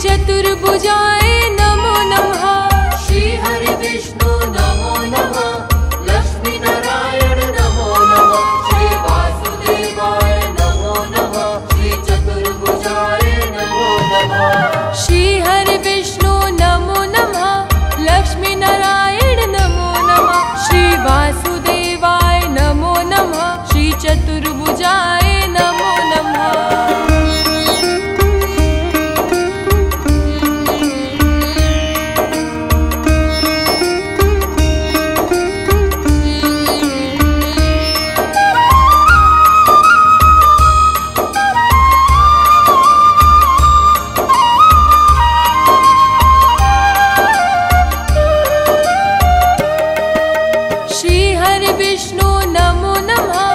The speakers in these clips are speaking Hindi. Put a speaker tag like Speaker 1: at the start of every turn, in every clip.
Speaker 1: चतुर्भुजाय नमो नमः।
Speaker 2: श्री हरि विष्णु नमो नमः। लक्ष्मी नारायण नमो नमः। श्री वासुदेवाय नमो नमः। श्री चतुर्भुजाय नमो नमः।
Speaker 1: श्री हरि विष्णु नमो नमः। लक्ष्मी नारायण नमो नमः। श्री वासुदेवाय नमो नमः। श्री चतुर्भुजाय नमो नमः। विष्णु नमो नमः।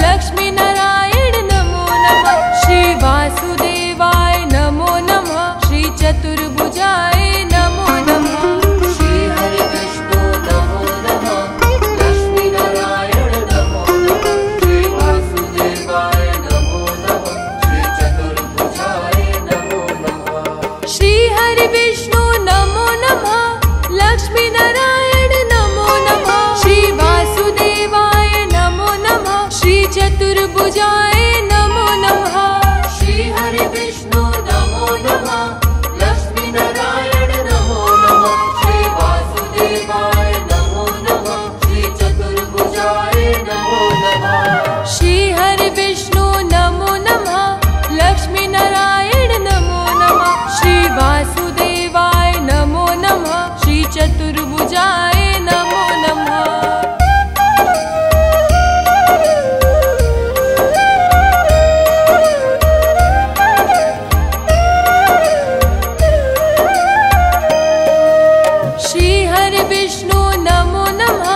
Speaker 1: लक्ष्मी नारायण नमो नमः। श्री वासुदेवाय नमो नमः। श्री चतुर्भुजाय नमो नमः।
Speaker 2: श्री हरि विष्णु नमो नमः। लक्ष्मी नारायण नमो नमः। श्री वासुदेवाय नमो नमः। श्री चतुर्भुजाय नमो नमः।
Speaker 1: श्री हरि विष्णु नमो नमः। लक्ष्मी नारायण नमो नमः। श्री वासुदेवाय नमो नमः। श्री चतुर्भुजाय नमो नमः।
Speaker 2: श्री हरि विष्णु नमो नमः। लक्ष्मी नारायण नमो नमः। श्री वासुदेवाय नमो नमः। श्री चतुर्भुजाय नमो नमः।
Speaker 1: श्री हरि विष्णु नमो नमः। लक्ष्मी नारायण नमो नमः। श्री वासुदेवाय नमो नमः। श्री चतुर्भुजाय नमो नमः। श्री हरि विष्णु नमो नमः।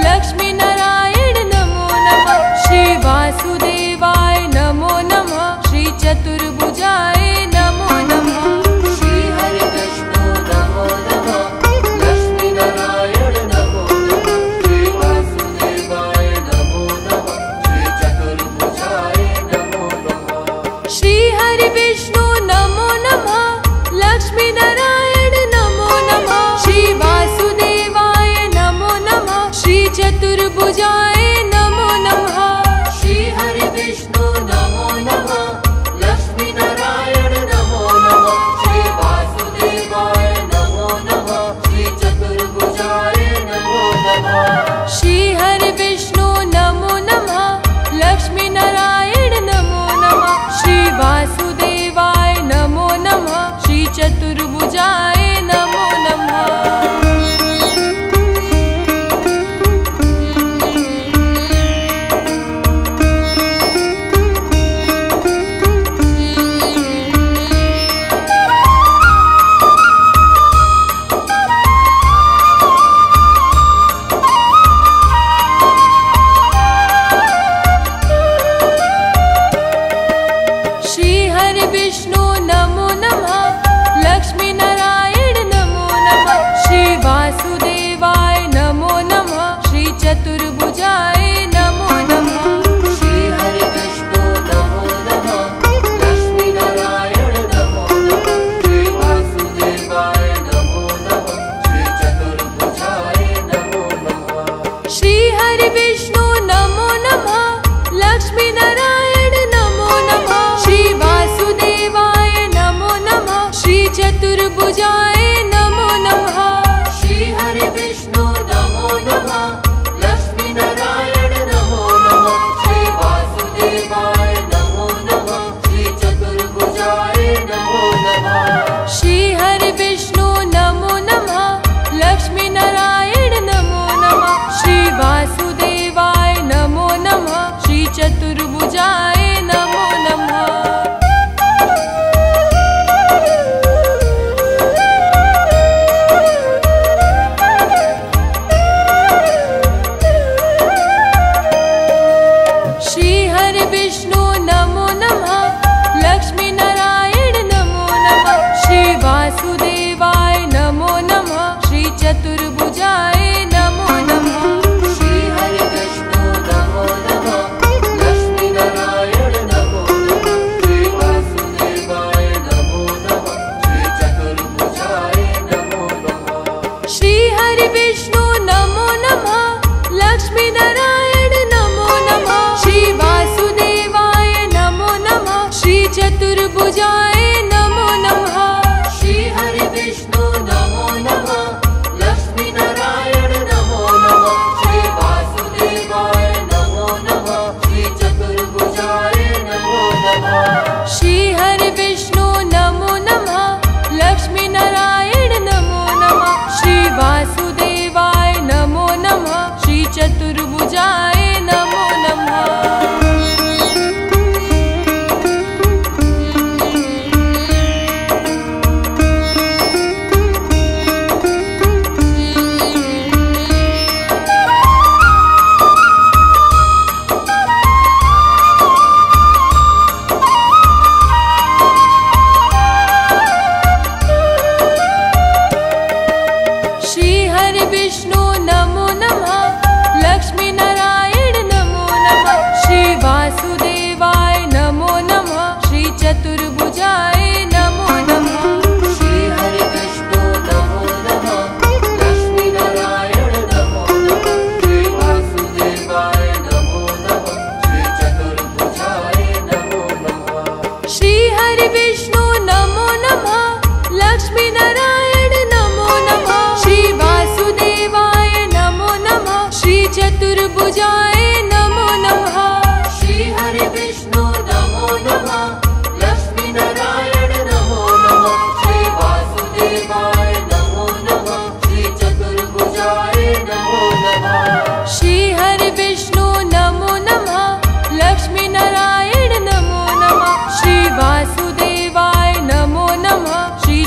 Speaker 1: लक्ष्मी नारायण नमो नमः। श्री वासुदेवाय नमो नमः। श्री चतुर्भुजाय नमो नमः।
Speaker 2: श्री हरि विष्णु नमो नमः। लक्ष्मी नारायण नमो नमः। श्री वासुदेवाय नमो नमः। श्री चतुर्भुजाय नमो नमः।
Speaker 1: श्री हरि विष्णु नमो नमः। लक्ष्मी नारायण नमो नमः। श्री वासुदेवाय नमो नमः। श्री चतुर्भुजाय नमो नमः।
Speaker 2: श्री हरि विष्णु नमो नमः। लक्ष्मी नारायण नमो नमः। श्री वासुदेवाय नमो नमः। श्री चतुर्भुजाय नमो नमः।
Speaker 1: श्री हरि विष्णु नमो नमः। लक्ष्मी नारायण नमो नमः। श्री वासुदेवाय नमो नमः। श्री चतुर्भुजाय नमो नमः। श्री हरि विष्णु नमो नमः। लक्ष्मी नारायण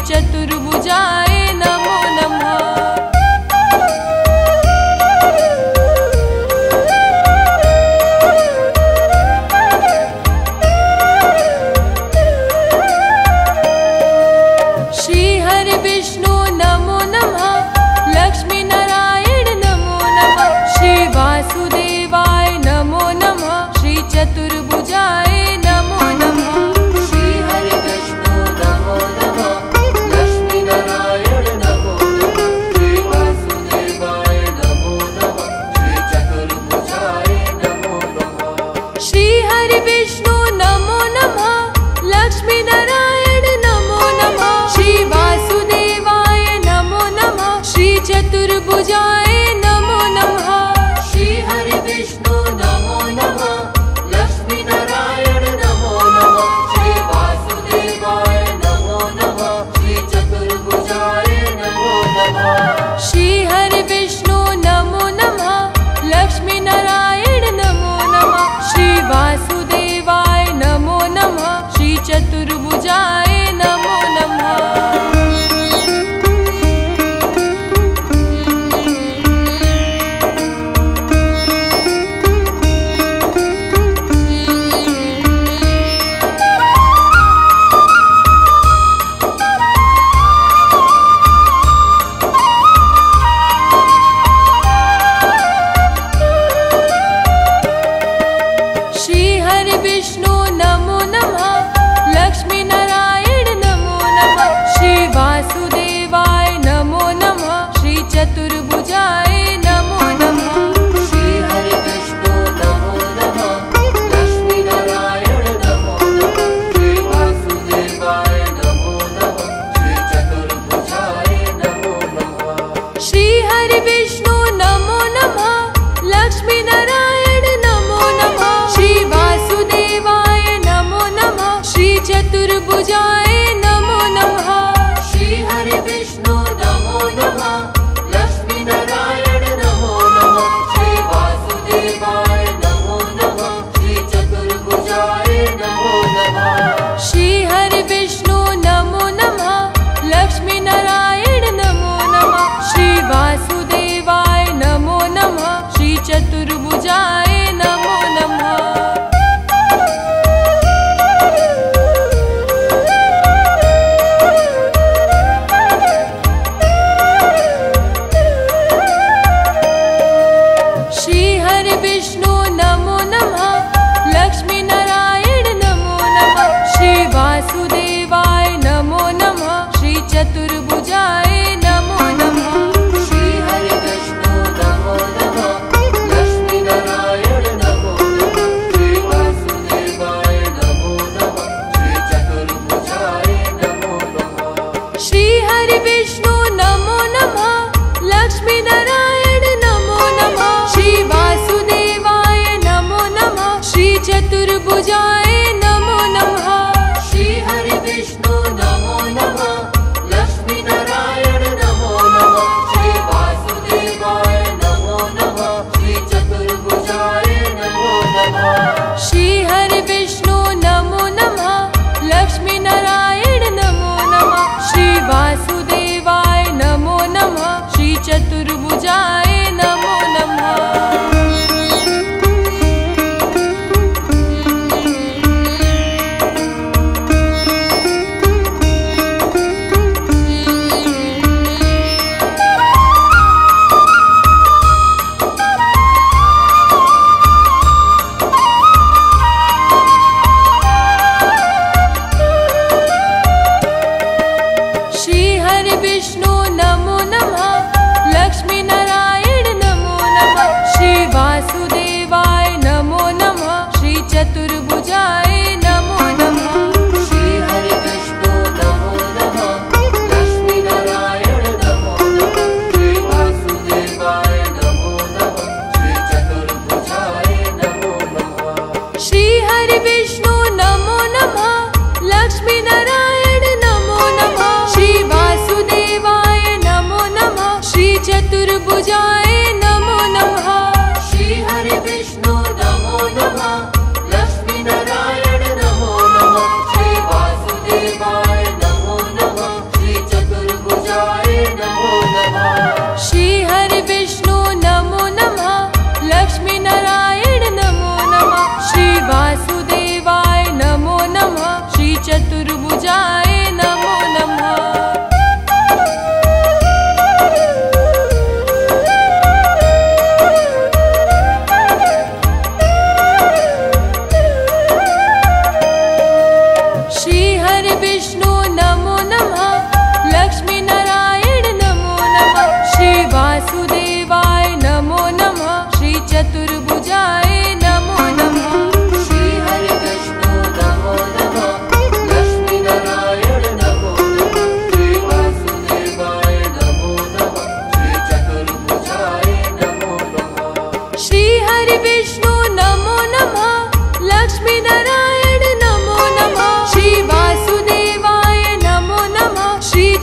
Speaker 1: चतुर्भुजाय नमो नमः। श्री हरि विष्णु नमो नमः। लक्ष्मी नारायण नमो नमः। श्री वासुदेवाय नमो नमः। श्री चतुर्भुजाय नमो नमः।
Speaker 2: श्री हरि विष्णु नमो नमः। लक्ष्मी नारायण नमो नमः। श्री वासुदेवाय नमो नमः। श्री चतुर्भुजाय नमो नमः।
Speaker 1: श्री हरि विष्णु नमो नमः। लक्ष्मी नारायण नमो नमः। श्री वासुदेवाय नमो नमः। श्री चतुर्भुजाय नमो नमः।
Speaker 2: श्री हरि विष्णु नमो नमः। लक्ष्मी नारायण नमो नमः। श्री वासुदेवाय नमो नमः। श्री चतुर्भुजाय नमो नमः।
Speaker 1: श्री हरि विष्णु नमो नमः। लक्ष्मी नारायण नमो नमः। श्री वासुदेवाय नमो नमः। श्री चतुर्भुजाय नमो नमः। श्री हरि विष्णु नमो नमः। लक्ष्मी नारायण नमो नमः। श्री वासुदेवाय नमो नमः। श्री चतुर्भुजाय नमो नमः।
Speaker 2: श्री हरि विष्णु नमो नमः। लक्ष्मी नारायण नमो नमः। श्री वासुदेवाय नमो नमः। श्री चतुर्भुजाय नमो नमः।
Speaker 1: श्री हरि विष्णु नमो नमः। लक्ष्मी नारायण नमो नमः। श्री वासुदेवाय नमो नमः। श्री चतुर्भुजाय नमो नमः।
Speaker 2: श्री हरि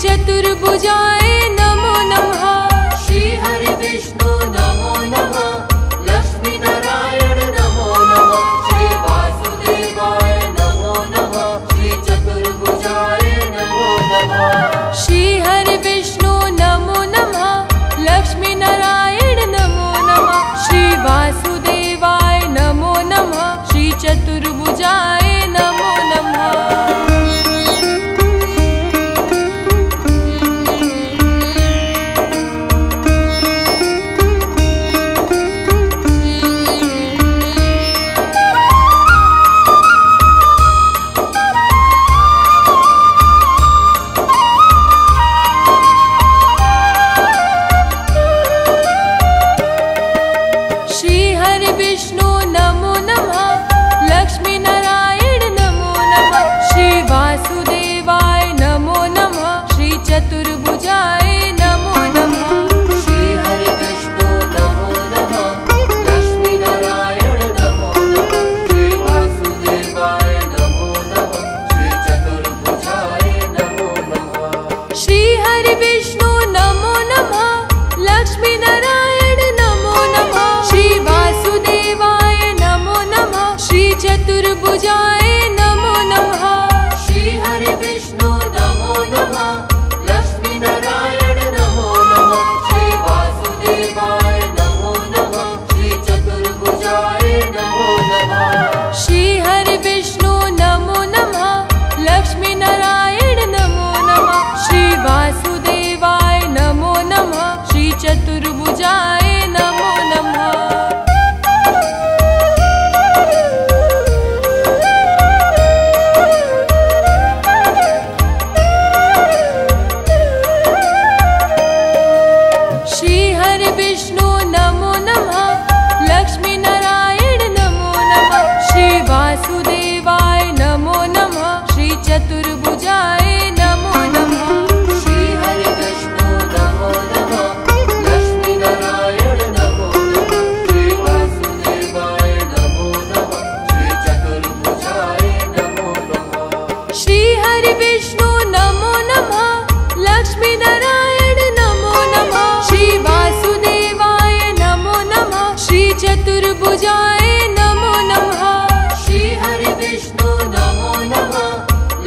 Speaker 1: चतुर्भुजाय नमो नमः।
Speaker 2: श्री हरि विष्णु नमो नमः। लक्ष्मी नारायण नमो नमः। श्री वासुदेवाय नमो नमः। श्री चतुर्भुजाय नमो नमः।
Speaker 1: श्री हरि विष्णु नमो नमः। लक्ष्मी नारायण नमो नमः। श्री वासुदेवाय नमो नमः। श्री चतुर्भुजाय नमो नमः। श्री हरि विष्णु नमो नमः। लक्ष्मी नारायण नमो नमः। श्री वासुदेवाय नमो नमः। श्री चतुर्भुजाय नमो नमः।
Speaker 2: श्री हरि विष्णु नमो नमः। लक्ष्मी नारायण नमो नमः। श्री वासुदेवाय नमो नमः। श्री चतुर्भुजाय नमो नमः।
Speaker 1: श्री हरि विष्णु नमो नमः। लक्ष्मी नारायण नमो नमः। श्री वासुदेवाय नमो नमः। श्री चतुर्भुजाय नमो नमः।
Speaker 2: श्री हरि विष्णु नमो नमः। लक्ष्मी नारायण नमो नमः। श्री वासुदेवाय नमो नमः। श्री चतुर्भुजाय नमो नमः।
Speaker 1: श्री हरि विष्णु नमो नमः। लक्ष्मी नारायण नमो नमः। श्री वासुदेवाय नमो नमः। श्री चतुर्भुजाय नमो नमः। श्री हरि विष्णु नमो नमः। लक्ष्मी नारायण नमो नमः। श्री वासुदेवाय नमो नमः। श्री चतुर्भुजाय नमो नमः।
Speaker 2: श्री हरि विष्णु नमो नमः। लक्ष्मी नारायण नमो नमः। श्री वासुदेवाय नमो नमः। श्री चतुर्भुजाय नमो नमः।
Speaker 1: श्री हरि विष्णु नमो नमः। लक्ष्मी नारायण नमो नमः। श्री वासुदेवाय नमो नमः। श्री चतुर्भुजाय नमो नमः।
Speaker 2: श्री हरि विष्णु नमो नमः।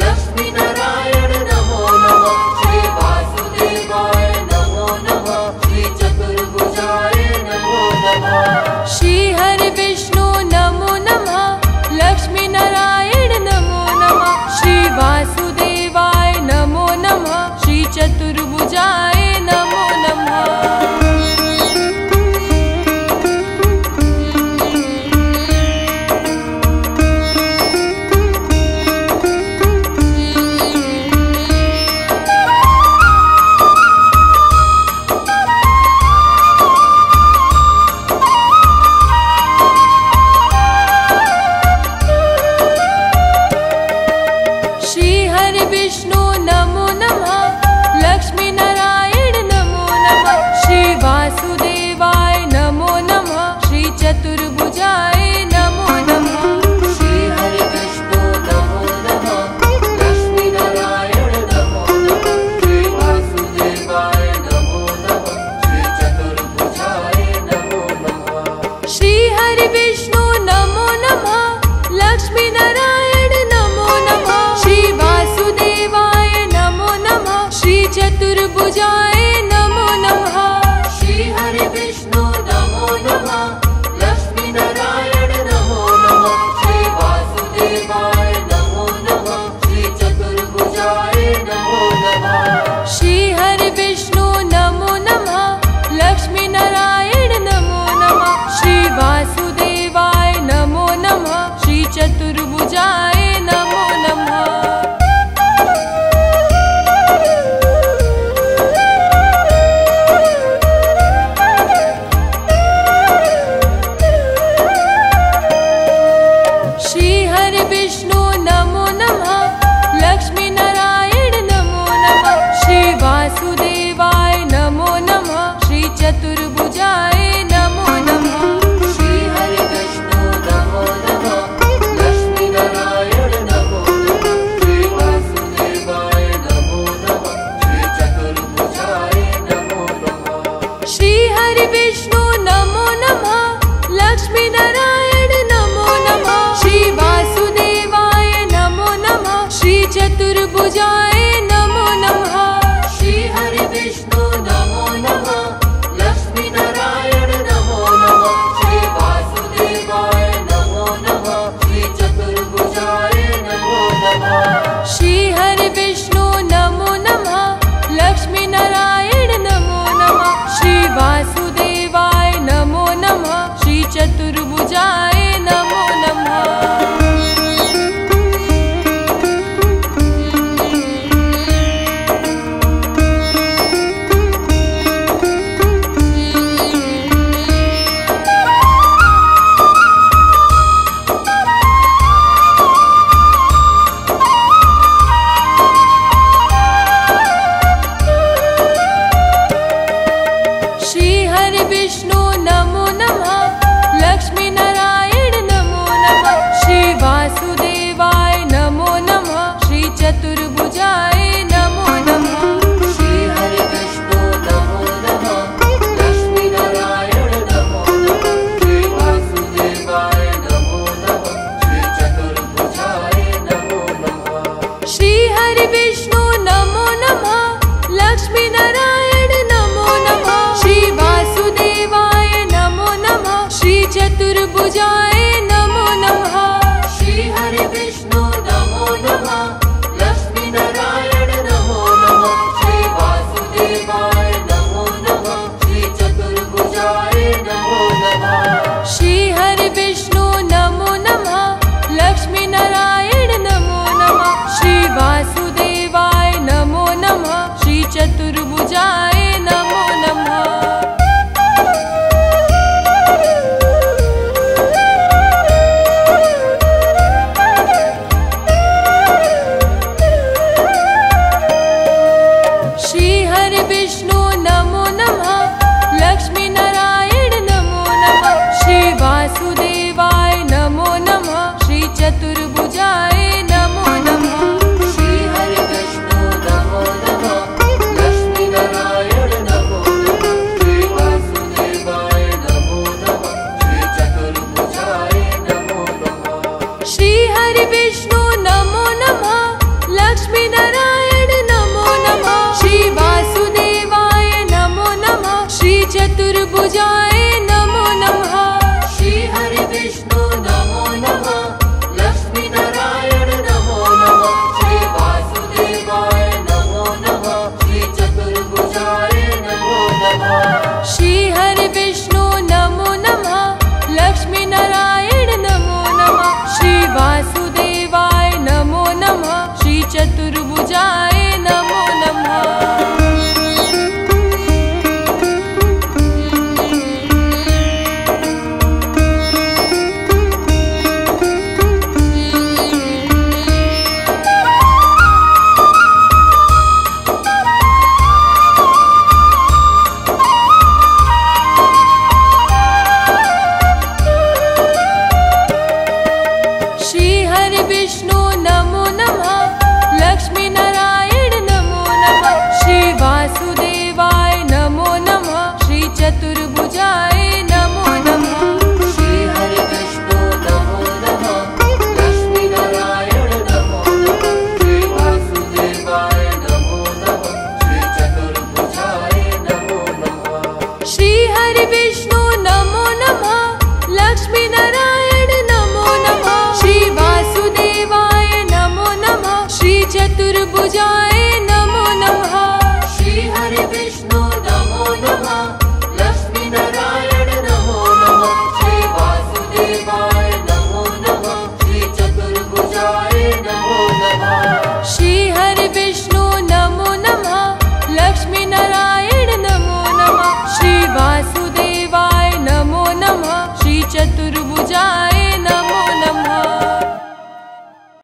Speaker 2: लक्ष्मी नारायण नमो नमः। श्री वासुदेवाय नमो नमः। श्री चतुर्भुजाय नमो नमः।
Speaker 1: श्री हरि विष्णु नमो नमः। लक्ष्मी नारायण नमो नमः। श्री वासुदेवाय नमो नमः। श्री चतुर्भुजाय नमो नमः। श्री हरि विष्णु नमो नमः। लक्ष्मी नारायण नमो नमः। श्री वासुदेवाय नमो नमः। श्री चतुर्भुजाय नमो नमः।
Speaker 2: श्री हरि विष्णु नमो नमः। लक्ष्मी नारायण नमो नमः। श्री वासुदेवाय नमो नमः। श्री चतुर्भुजाय नमो नमः।
Speaker 1: श्री हरि विष्णु नमो नमः। लक्ष्मी नारायण नमो नमः। श्री वासुदेवाय नमो नमः। श्री चतुर्भुजाय नमो नमः।
Speaker 2: श्री हरि विष्णु नमो नमः। लक्ष्मी नारायण नमो नमः। श्री वासुदेवाय नमो नमः। श्री चतुर्भुजाय नमो नमः।
Speaker 1: श्री हरि विष्णु नमो नमः। लक्ष्मी नारायण नमो नमः। श्री वासुदेवाय नमो नमः। श्री चतुर्भुजाय नमो नमः। चतुर्भुजाय नमो नमः। श्री हरि विष्णु